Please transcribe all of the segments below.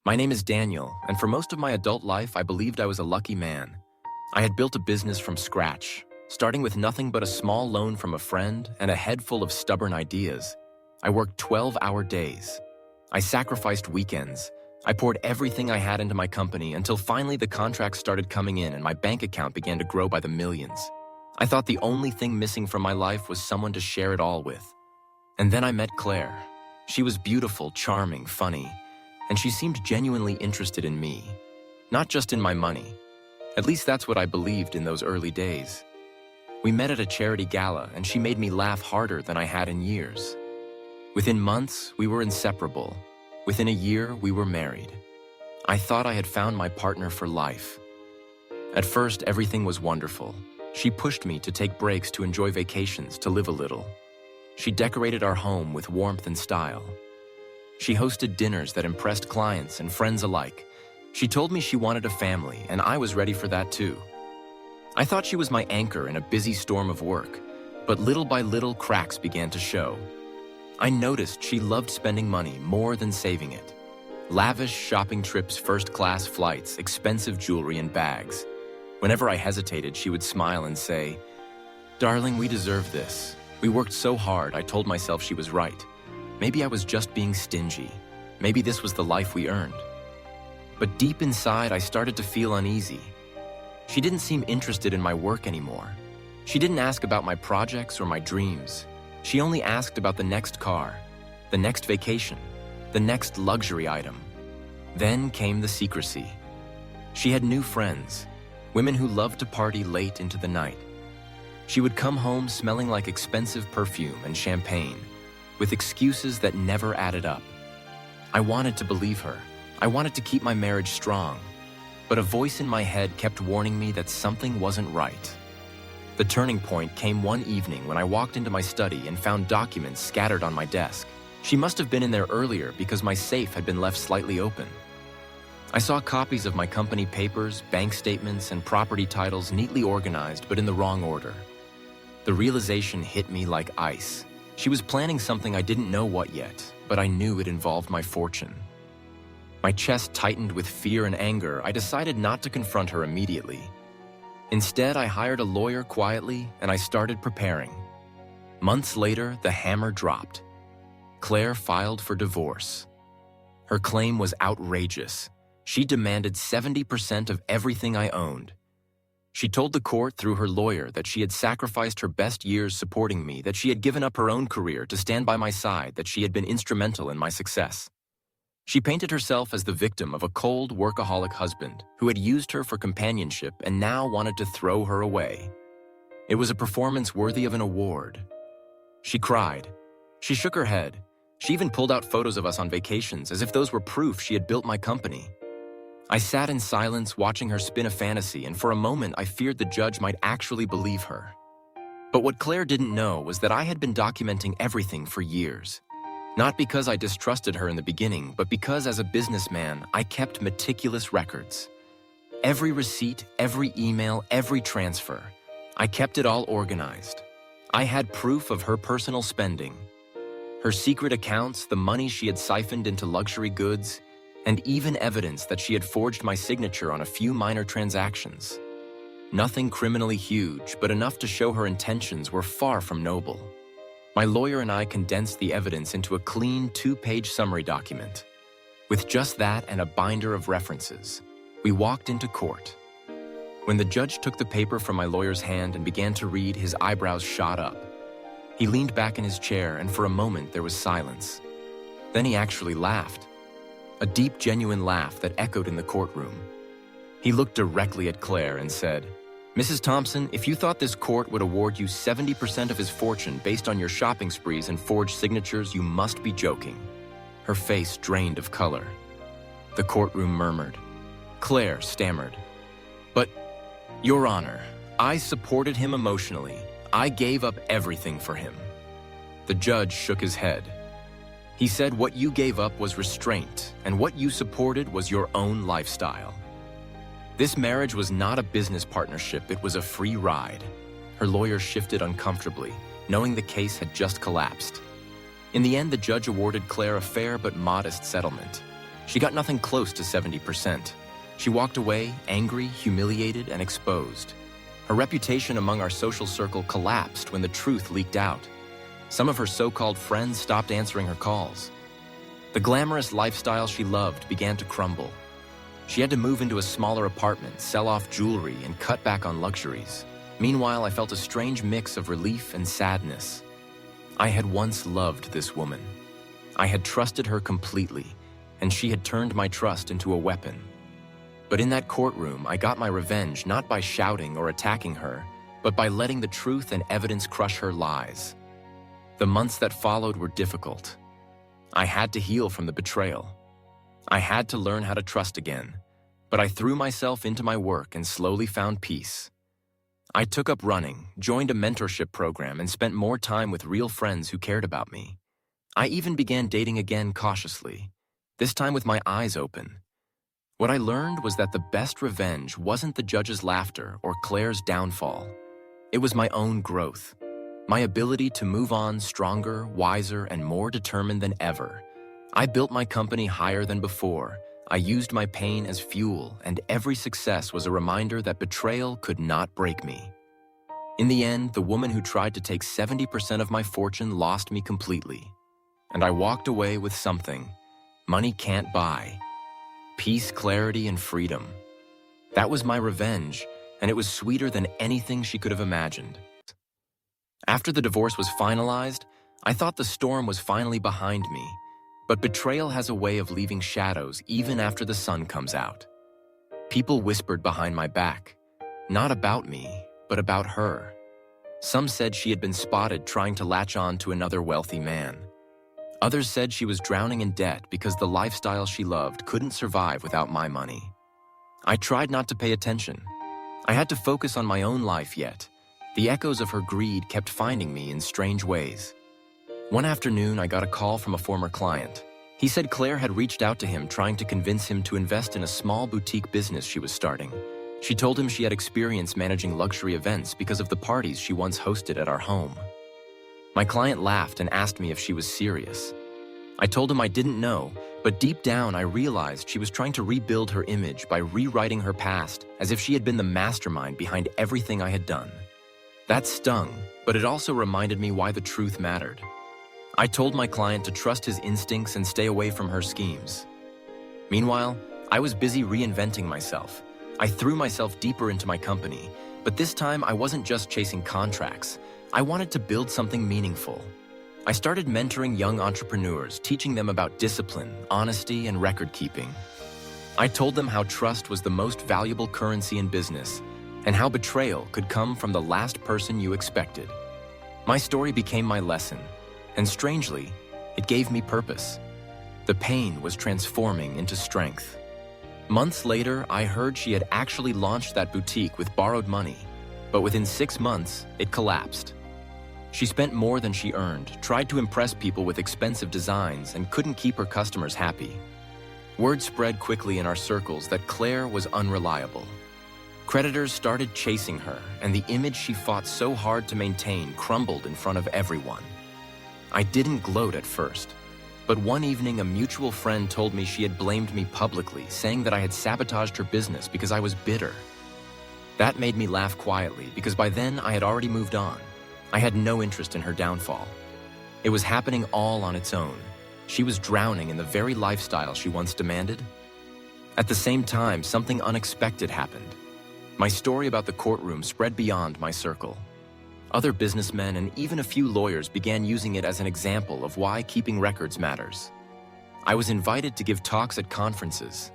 My name is Daniel, and for most of my adult life, I believed I was a lucky man. I had built a business from scratch, starting with nothing but a small loan from a friend and a head full of stubborn ideas. I worked 12-hour days. I sacrificed weekends. I poured everything I had into my company until finally the contracts started coming in and my bank account began to grow by the millions. I thought the only thing missing from my life was someone to share it all with. And then I met Claire. She was beautiful, charming, funny, and she seemed genuinely interested in me, not just in my money. At least that's what I believed in those early days. We met at a charity gala, and she made me laugh harder than I had in years. Within months, we were inseparable. Within a year, we were married. I thought I had found my partner for life. At first, everything was wonderful. She pushed me to take breaks to enjoy vacations, to live a little. She decorated our home with warmth and style. She hosted dinners that impressed clients and friends alike. She told me she wanted a family, and I was ready for that too. I thought she was my anchor in a busy storm of work, but little by little cracks began to show. I noticed she loved spending money more than saving it. Lavish shopping trips, first-class flights, expensive jewelry and bags. Whenever I hesitated, she would smile and say, "Darling, we deserve this. We worked so hard." I told myself she was right. Maybe I was just being stingy. Maybe this was the life we earned. But deep inside, I started to feel uneasy. She didn't seem interested in my work anymore. She didn't ask about my projects or my dreams. She only asked about the next car, the next vacation, the next luxury item. Then came the secrecy. She had new friends, women who loved to party late into the night. She would come home smelling like expensive perfume and champagne, with excuses that never added up. I wanted to believe her. I wanted to keep my marriage strong, but a voice in my head kept warning me that something wasn't right. The turning point came one evening when I walked into my study and found documents scattered on my desk. She must have been in there earlier because my safe had been left slightly open. I saw copies of my company papers, bank statements, and property titles neatly organized but in the wrong order. The realization hit me like ice. She was planning something I didn't know what yet, but I knew it involved my fortune. My chest tightened with fear and anger. I decided not to confront her immediately. Instead, I hired a lawyer quietly, and I started preparing. Months later, the hammer dropped. Claire filed for divorce. Her claim was outrageous. She demanded 70% of everything I owned. She told the court through her lawyer that she had sacrificed her best years supporting me, that she had given up her own career to stand by my side, that she had been instrumental in my success. She painted herself as the victim of a cold, workaholic husband who had used her for companionship and now wanted to throw her away. It was a performance worthy of an award. She cried. She shook her head. She even pulled out photos of us on vacations as if those were proof she had built my company. I sat in silence watching her spin a fantasy, and for a moment I feared the judge might actually believe her. But what Claire didn't know was that I had been documenting everything for years. Not because I distrusted her in the beginning, but because as a businessman, I kept meticulous records. Every receipt, every email, every transfer. I kept it all organized. I had proof of her personal spending, her secret accounts, the money she had siphoned into luxury goods, and even evidence that she had forged my signature on a few minor transactions. Nothing criminally huge, but enough to show her intentions were far from noble. My lawyer and I condensed the evidence into a clean 2-page summary document. With just that and a binder of references, we walked into court. When the judge took the paper from my lawyer's hand and began to read, his eyebrows shot up. He leaned back in his chair, and for a moment there was silence. Then he actually laughed. A deep, genuine laugh that echoed in the courtroom. He looked directly at Claire and said, "Mrs. Thompson, if you thought this court would award you 70% of his fortune based on your shopping sprees and forged signatures, you must be joking." Her face drained of color. The courtroom murmured. Claire stammered, "But, Your Honor, I supported him emotionally. I gave up everything for him." The judge shook his head. He said what you gave up was restraint, and what you supported was your own lifestyle. This marriage was not a business partnership, it was a free ride. Her lawyer shifted uncomfortably, knowing the case had just collapsed. In the end, the judge awarded Claire a fair but modest settlement. She got nothing close to 70%. She walked away, angry, humiliated, and exposed. Her reputation among our social circle collapsed when the truth leaked out. Some of her so-called friends stopped answering her calls. The glamorous lifestyle she loved began to crumble. She had to move into a smaller apartment, sell off jewelry, and cut back on luxuries. Meanwhile, I felt a strange mix of relief and sadness. I had once loved this woman. I had trusted her completely, and she had turned my trust into a weapon. But in that courtroom, I got my revenge not by shouting or attacking her, but by letting the truth and evidence crush her lies. The months that followed were difficult. I had to heal from the betrayal. I had to learn how to trust again, but I threw myself into my work and slowly found peace. I took up running, joined a mentorship program, and spent more time with real friends who cared about me. I even began dating again cautiously, this time with my eyes open. What I learned was that the best revenge wasn't the judge's laughter or Claire's downfall. It was my own growth, my ability to move on stronger, wiser, and more determined than ever. I built my company higher than before. I used my pain as fuel, and every success was a reminder that betrayal could not break me. In the end, the woman who tried to take 70% of my fortune lost me completely. And I walked away with something money can't buy: peace, clarity, and freedom. That was my revenge, and it was sweeter than anything she could have imagined. After the divorce was finalized, I thought the storm was finally behind me. But betrayal has a way of leaving shadows even after the sun comes out. People whispered behind my back, not about me, but about her. Some said she had been spotted trying to latch on to another wealthy man. Others said she was drowning in debt because the lifestyle she loved couldn't survive without my money. I tried not to pay attention. I had to focus on my own life yet. The echoes of her greed kept finding me in strange ways. One afternoon, I got a call from a former client. He said Claire had reached out to him trying to convince him to invest in a small boutique business she was starting. She told him she had experience managing luxury events because of the parties she once hosted at our home. My client laughed and asked me if she was serious. I told him I didn't know, but deep down I realized she was trying to rebuild her image by rewriting her past as if she had been the mastermind behind everything I had done. That stung, but it also reminded me why the truth mattered. I told my client to trust his instincts and stay away from her schemes. Meanwhile, I was busy reinventing myself. I threw myself deeper into my company, but this time I wasn't just chasing contracts. I wanted to build something meaningful. I started mentoring young entrepreneurs, teaching them about discipline, honesty, and record keeping. I told them how trust was the most valuable currency in business, and how betrayal could come from the last person you expected. My story became my lesson. And strangely, it gave me purpose. The pain was transforming into strength. Months later, I heard she had actually launched that boutique with borrowed money, but within 6 months, it collapsed. She spent more than she earned, tried to impress people with expensive designs, and couldn't keep her customers happy. Word spread quickly in our circles that Claire was unreliable. Creditors started chasing her, and the image she fought so hard to maintain crumbled in front of everyone. I didn't gloat at first, but one evening a mutual friend told me she had blamed me publicly, saying that I had sabotaged her business because I was bitter. That made me laugh quietly because by then I had already moved on. I had no interest in her downfall. It was happening all on its own. She was drowning in the very lifestyle she once demanded. At the same time, something unexpected happened. My story about the courtroom spread beyond my circle. Other businessmen and even a few lawyers began using it as an example of why keeping records matters. I was invited to give talks at conferences.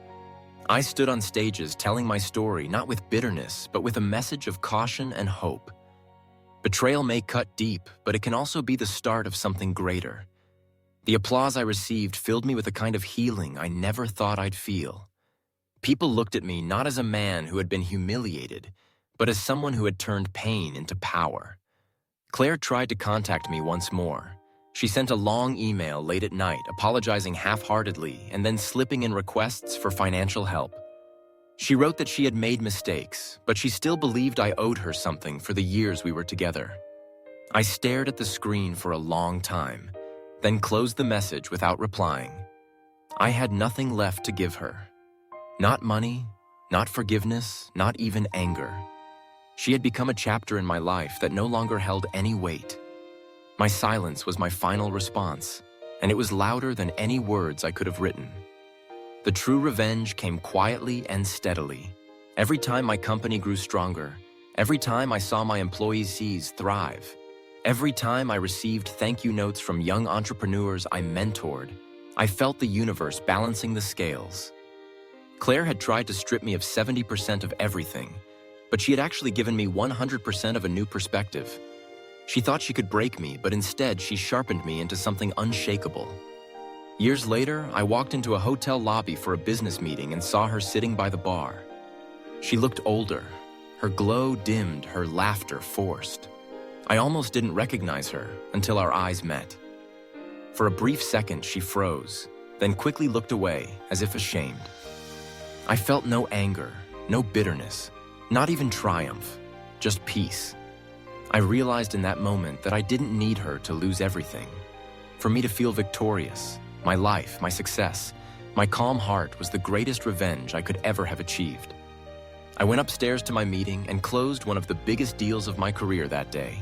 I stood on stages telling my story not with bitterness, but with a message of caution and hope. Betrayal may cut deep, but it can also be the start of something greater. The applause I received filled me with a kind of healing I never thought I'd feel. People looked at me not as a man who had been humiliated, but as someone who had turned pain into power. Claire tried to contact me once more. She sent a long email late at night, apologizing half-heartedly and then slipping in requests for financial help. She wrote that she had made mistakes, but she still believed I owed her something for the years we were together. I stared at the screen for a long time, then closed the message without replying. I had nothing left to give her. Not money, not forgiveness, not even anger. She had become a chapter in my life that no longer held any weight. My silence was my final response, and it was louder than any words I could have written. The true revenge came quietly and steadily. Every time my company grew stronger, every time I saw my employees thrive, every time I received thank you notes from young entrepreneurs I mentored, I felt the universe balancing the scales. Claire had tried to strip me of 70% of everything, but she had actually given me 100% of a new perspective. She thought she could break me, but instead she sharpened me into something unshakable. Years later, I walked into a hotel lobby for a business meeting and saw her sitting by the bar. She looked older. Her glow dimmed, her laughter forced. I almost didn't recognize her until our eyes met. For a brief second, she froze, then quickly looked away as if ashamed. I felt no anger, no bitterness, not even triumph, just peace. I realized in that moment that I didn't need her to lose everything. For me to feel victorious, my life, my success, my calm heart was the greatest revenge I could ever have achieved. I went upstairs to my meeting and closed one of the biggest deals of my career that day.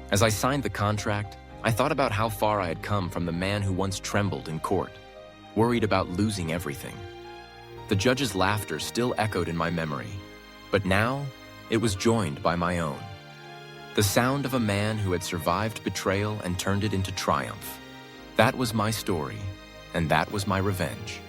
As I signed the contract, I thought about how far I had come from the man who once trembled in court, worried about losing everything. The judge's laughter still echoed in my memory, but now it was joined by my own. The sound of a man who had survived betrayal and turned it into triumph. That was my story, and that was my revenge.